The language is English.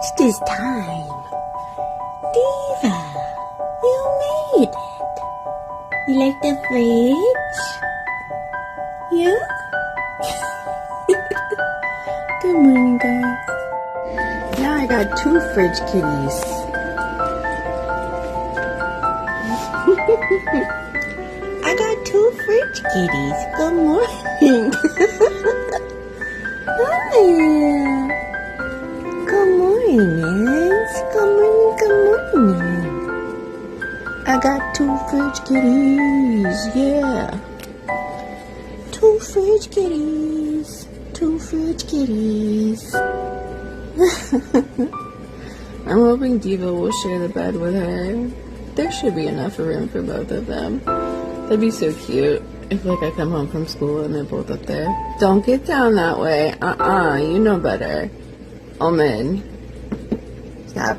What's this time? Diva, you made it. You like the fridge? Yeah? Good morning, guys. Now I got 2 fridge kitties. I got 2 fridge kitties. Good morning. Hi. Good morning, Miss. Good morning, good morning. I got 2 fridge kitties. Yeah. 2 fridge kitties. 2 fridge kitties. I'm hoping Diva will share the bed with her. There should be enough room for both of them. That'd be so cute if like I come home from school and they're both up there. Don't get down that way. You know better. Omen. Stop.